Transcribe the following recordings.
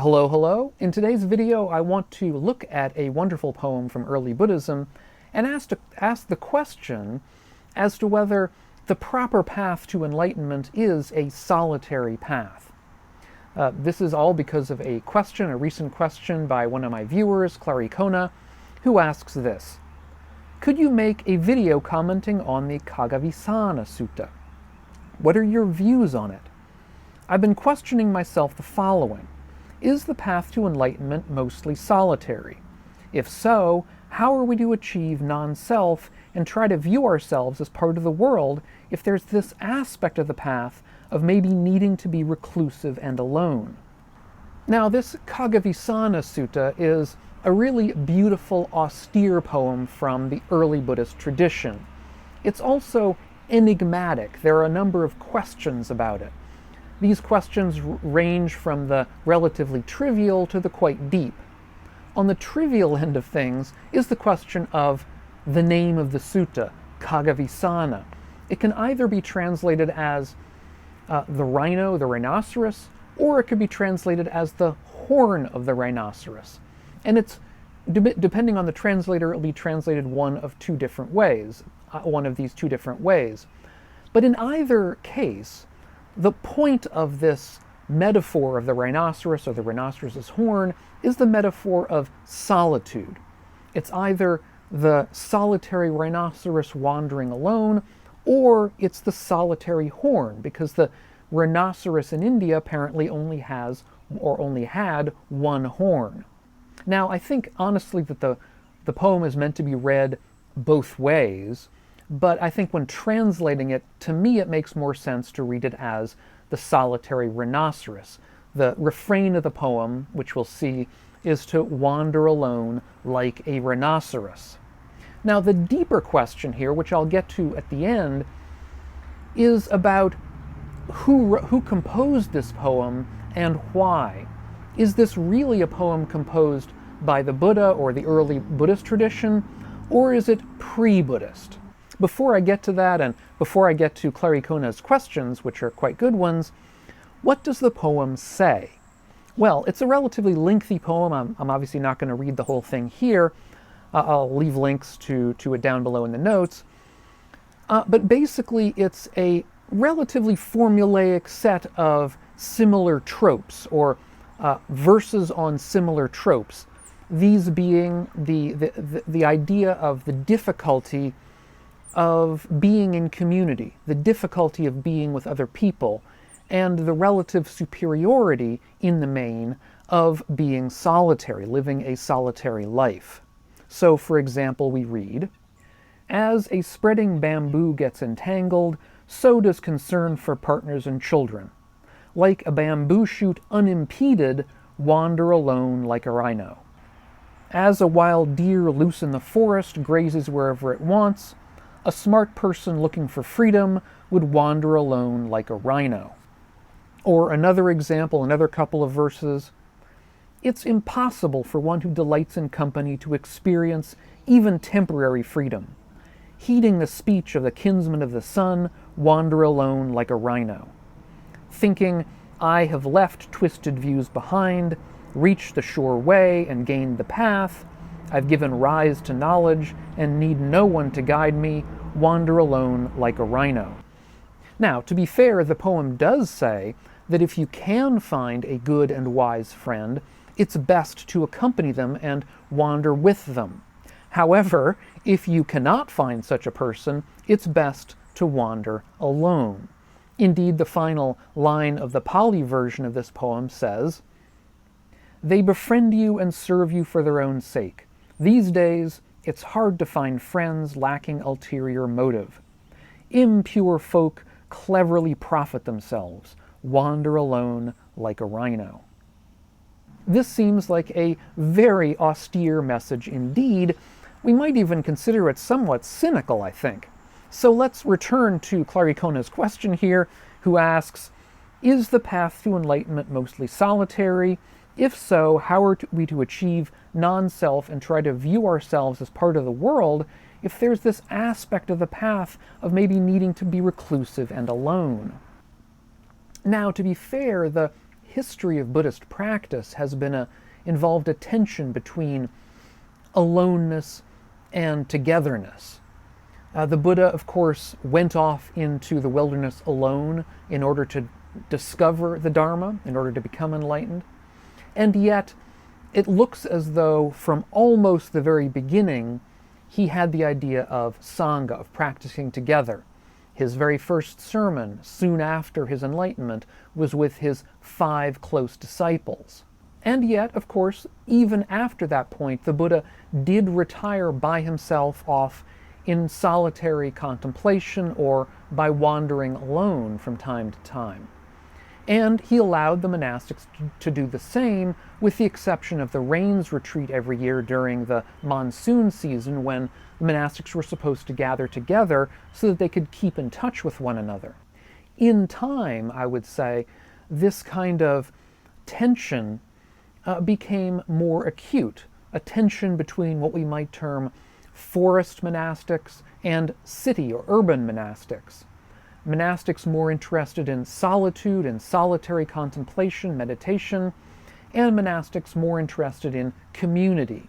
Hello, hello. In today's video, I want to look at a wonderful poem from early Buddhism and ask the question as to whether the proper path to enlightenment is a solitary path. This is all because of a recent question by one of my viewers, Karlee R, who asks this: could you make a video commenting on the Kaggavisana Sutta? What are your views on it? I've been questioning myself the following. Is the path to enlightenment mostly solitary? If so, how are we to achieve non-self and try to view ourselves as part of the world if there's this aspect of the path of maybe needing to be reclusive and alone? Now, this Kaggavisana Sutta is a really beautiful, austere poem from the early Buddhist tradition. It's also enigmatic. There are a number of questions about it. These questions range from the relatively trivial to the quite deep. On the trivial end of things is the question of the name of the sutta, Kaggavisana. It can either be translated as the rhino, the rhinoceros, or it could be translated as the horn of the rhinoceros. And it's, depending on the translator, it'll be translated one of these two different ways. But in either case, the point of this metaphor of the rhinoceros or the rhinoceros's horn is the metaphor of solitude. It's either the solitary rhinoceros wandering alone, or it's the solitary horn, because the rhinoceros in India apparently only had one horn. Now, I think honestly that the poem is meant to be read both ways, but I think when translating it, to me it makes more sense to read it as the solitary rhinoceros. The refrain of the poem, which we'll see, is to wander alone like a rhinoceros. Now, the deeper question here, which I'll get to at the end, is about who composed this poem and why. Is this really a poem composed by the Buddha or the early Buddhist tradition, or is it pre-Buddhist? Before I get to that, and before I get to Karlee R's questions, which are quite good ones, what does the poem say? Well, it's a relatively lengthy poem. I'm obviously not going to read the whole thing here. I'll leave links to it down below in the notes. But basically, it's a relatively formulaic set of similar tropes, or verses on similar tropes. These being the idea of the difficulty of being in community, the difficulty of being with other people, and the relative superiority in the main of being solitary, living a solitary life. So, for example, we read, "As a spreading bamboo gets entangled, so does concern for partners and children. Like a bamboo shoot unimpeded, wander alone like a rhino. As a wild deer loose in the forest grazes wherever it wants, a smart person looking for freedom would wander alone like a rhino." Or another example, another couple of verses, "It's impossible for one who delights in company to experience even temporary freedom. Heeding the speech of the kinsman of the sun, wander alone like a rhino. Thinking, I have left twisted views behind, reached the sure way and gained the path, I've given rise to knowledge and need no one to guide me, wander alone like a rhino." Now, to be fair, the poem does say that if you can find a good and wise friend, it's best to accompany them and wander with them. However, if you cannot find such a person, it's best to wander alone. Indeed, the final line of the Pali version of this poem says, "They befriend you and serve you for their own sake. These days, it's hard to find friends lacking ulterior motive. Impure folk cleverly profit themselves, wander alone like a rhino." This seems like a very austere message indeed. We might even consider it somewhat cynical, I think. So let's return to Karlee R's question here, who asks, is the path to enlightenment mostly solitary? If so, how are we to achieve non-self and try to view ourselves as part of the world if there's this aspect of the path of maybe needing to be reclusive and alone? Now, to be fair, the history of Buddhist practice has been involved a tension between aloneness and togetherness. The Buddha, of course, went off into the wilderness alone in order to discover the Dharma, in order to become enlightened. And yet, it looks as though from almost the very beginning, he had the idea of Sangha, of practicing together. His very first sermon, soon after his enlightenment, was with his 5 close disciples. And yet, of course, even after that point, the Buddha did retire by himself off in solitary contemplation or by wandering alone from time to time. And he allowed the monastics to do the same, with the exception of the rains retreat every year during the monsoon season, when the monastics were supposed to gather together so that they could keep in touch with one another. In time, I would say, this kind of tension became more acute, a tension between what we might term forest monastics and city or urban monastics. Monastics more interested in solitude and solitary contemplation, meditation, and monastics more interested in community.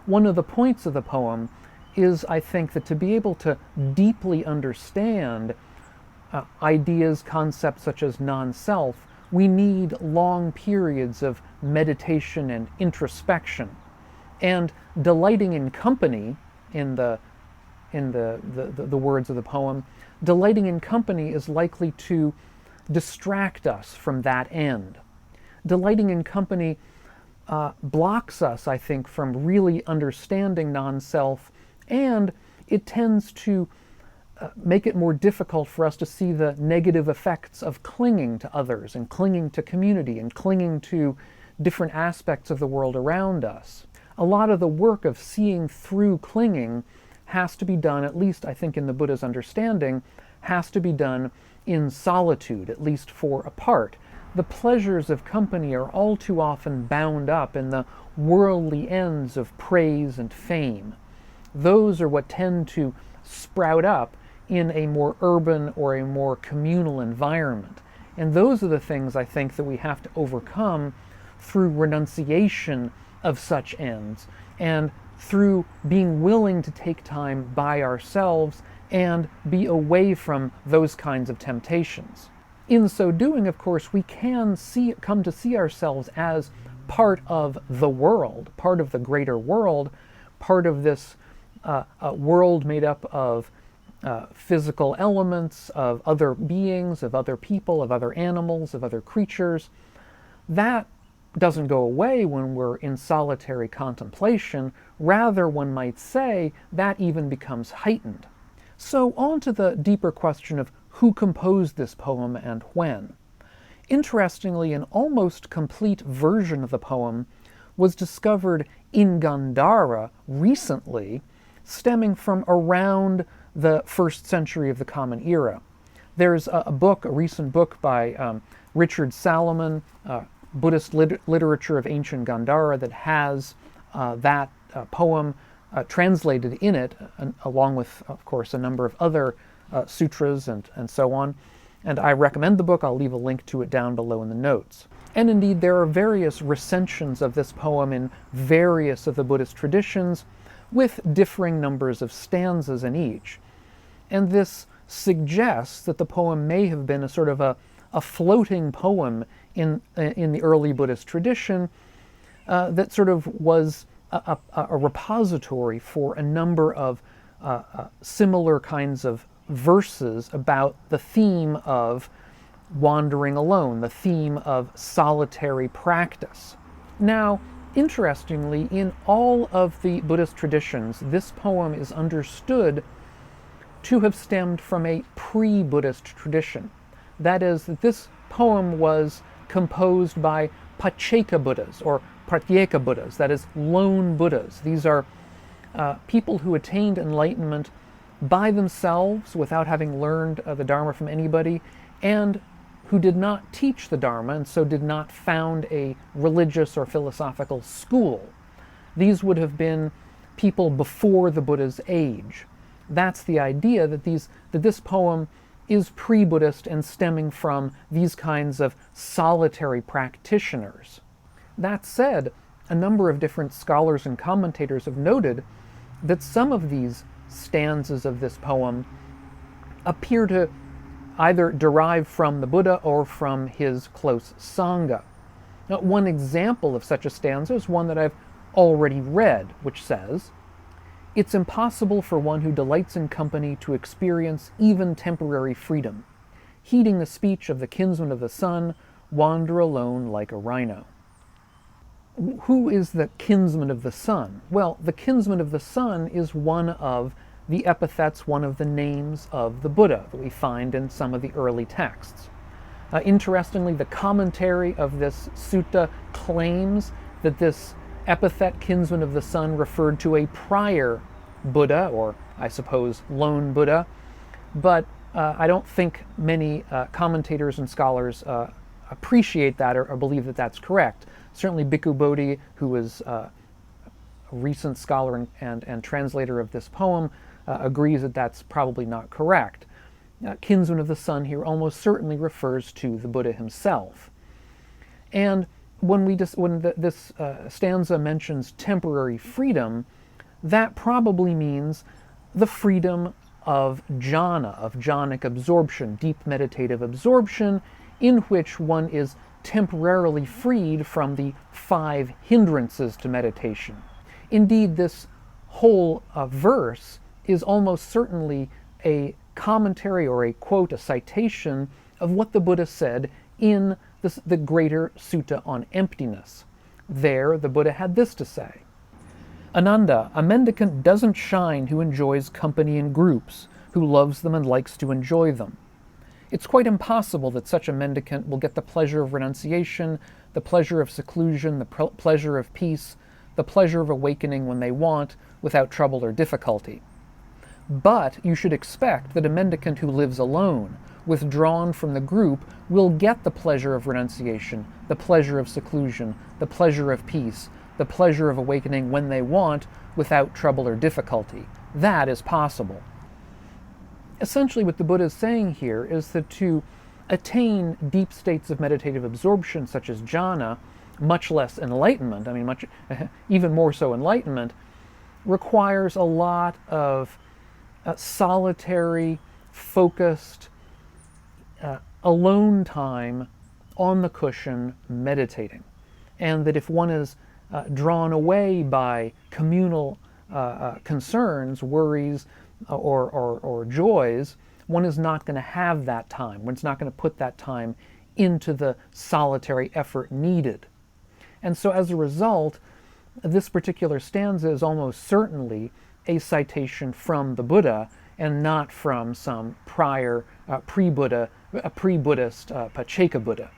One of the points of the poem is, I think, that to be able to deeply understand ideas, concepts such as non-self, we need long periods of meditation and introspection. And delighting in company, in the words of the poem, delighting in company is likely to distract us from that end. Delighting in company blocks us, I think, from really understanding non-self, and it tends to make it more difficult for us to see the negative effects of clinging to others and clinging to community and clinging to different aspects of the world around us. A lot of the work of seeing through clinging has to be done, at least I think in the Buddha's understanding, has to be done in solitude, at least for a part. The pleasures of company are all too often bound up in the worldly ends of praise and fame. Those are what tend to sprout up in a more urban or a more communal environment. And those are the things I think that we have to overcome through renunciation of such ends and through being willing to take time by ourselves and be away from those kinds of temptations. In so doing, of course, we can come to see ourselves as part of the world, part of the greater world, part of this world made up of physical elements, of other beings, of other people, of other animals, of other creatures. That doesn't go away when we're in solitary contemplation. Rather, one might say, that even becomes heightened. So on to the deeper question of who composed this poem and when. Interestingly, an almost complete version of the poem was discovered in Gandhara recently, stemming from around the 1st century of the Common Era. There's a recent book by Richard Salomon, Buddhist Literature of Ancient Gandhara, that has that poem translated in it, along with, of course, a number of other sutras and so on. And I recommend the book. I'll leave a link to it down below in the notes. And indeed, there are various recensions of this poem in various of the Buddhist traditions, with differing numbers of stanzas in each. And this suggests that the poem may have been a sort of a floating poem in the early Buddhist tradition that sort of was a repository for a number of similar kinds of verses about the theme of wandering alone, the theme of solitary practice. Now, interestingly, in all of the Buddhist traditions, this poem is understood to have stemmed from a pre-Buddhist tradition. That is, that this poem was composed by Pacceka Buddhas, or Pratyeka Buddhas, that is, lone Buddhas. These are people who attained enlightenment by themselves without having learned the Dharma from anybody, and who did not teach the Dharma, and so did not found a religious or philosophical school. These would have been people before the Buddha's age. That's the idea, that this poem is pre-Buddhist and stemming from these kinds of solitary practitioners. That said, a number of different scholars and commentators have noted that some of these stanzas of this poem appear to either derive from the Buddha or from his close Sangha. Now, one example of such a stanza is one that I've already read, which says, "It's impossible for one who delights in company to experience even temporary freedom. Heeding the speech of the kinsman of the sun, wander alone like a rhino." Who is the kinsman of the sun? Well, the kinsman of the sun is one of the epithets, one of the names of the Buddha that we find in some of the early texts. Interestingly, the commentary of this sutta claims that this epithet, kinsman of the sun, referred to a prior Buddha, or I suppose lone Buddha, but I don't think many commentators and scholars appreciate that or believe that that's correct. Certainly Bhikkhu Bodhi, who was a recent scholar and translator of this poem, agrees that that's probably not correct. Kinsman of the sun here almost certainly refers to the Buddha himself. And when this stanza mentions temporary freedom, that probably means the freedom of jhana, of jhanic absorption, deep meditative absorption, in which one is temporarily freed from the 5 hindrances to meditation. Indeed, this whole verse is almost certainly a commentary or a quote, a citation of what the Buddha said in the greater Sutta on emptiness. There, the Buddha had this to say: "Ananda, a mendicant doesn't shine who enjoys company in groups, who loves them and likes to enjoy them. It's quite impossible that such a mendicant will get the pleasure of renunciation, the pleasure of seclusion, the pleasure of peace, the pleasure of awakening when they want, without trouble or difficulty. But you should expect that a mendicant who lives alone, withdrawn from the group, will get the pleasure of renunciation, the pleasure of seclusion, the pleasure of peace, the pleasure of awakening when they want, without trouble or difficulty. That is possible." Essentially what the Buddha is saying here is that to attain deep states of meditative absorption such as jhana, much less enlightenment, even more so enlightenment, requires a lot of solitary, focused, alone time on the cushion meditating. And that if one is drawn away by communal concerns, worries, or joys, one is not going to have that time. One's not going to put that time into the solitary effort needed. And so as a result, this particular stanza is almost certainly a citation from the Buddha and not from some prior pre-Buddhist Pacceka Buddha.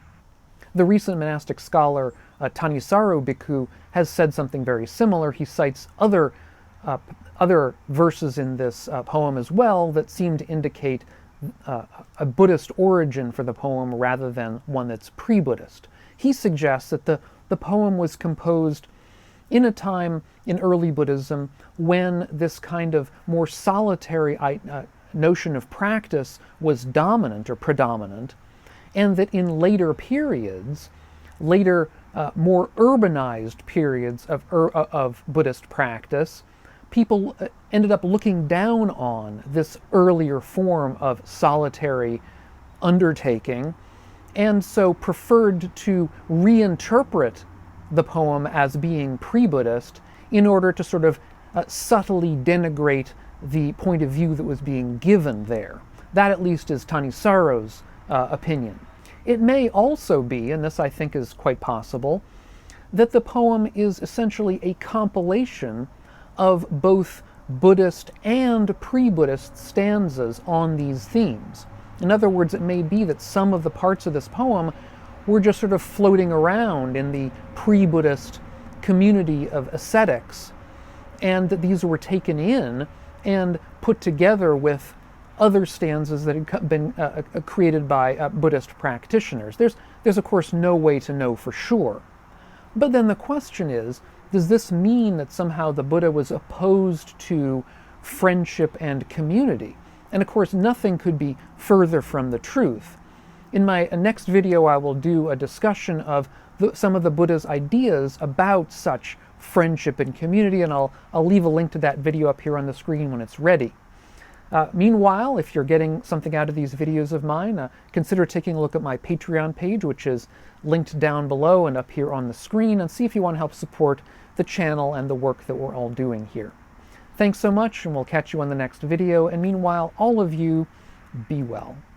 The recent monastic scholar Thanissaro Bhikkhu has said something very similar. He cites other verses in this poem as well that seem to indicate a Buddhist origin for the poem rather than one that's pre-Buddhist. He suggests that the poem was composed in a time in early Buddhism when this kind of more solitary notion of practice was dominant or predominant, and that in later periods, more urbanized periods of Buddhist practice, people ended up looking down on this earlier form of solitary undertaking, and so preferred to reinterpret the poem as being pre-Buddhist in order to sort of subtly denigrate the point of view that was being given there. That at least is Thanissaro's opinion. It may also be, and this I think is quite possible, that the poem is essentially a compilation of both Buddhist and pre-Buddhist stanzas on these themes. In other words, it may be that some of the parts of this poem were just sort of floating around in the pre-Buddhist community of ascetics, and that these were taken in and put together with other stanzas that had been created by Buddhist practitioners. There's of course no way to know for sure. But then the question is, does this mean that somehow the Buddha was opposed to friendship and community? And of course, nothing could be further from the truth. In my next video, I will do a discussion of some of the Buddha's ideas about such friendship and community, and I'll leave a link to that video up here on the screen when it's ready. Meanwhile, if you're getting something out of these videos of mine, consider taking a look at my Patreon page, which is linked down below and up here on the screen, and see if you want to help support the channel and the work that we're all doing here. Thanks so much, and we'll catch you on the next video, and meanwhile, all of you, be well.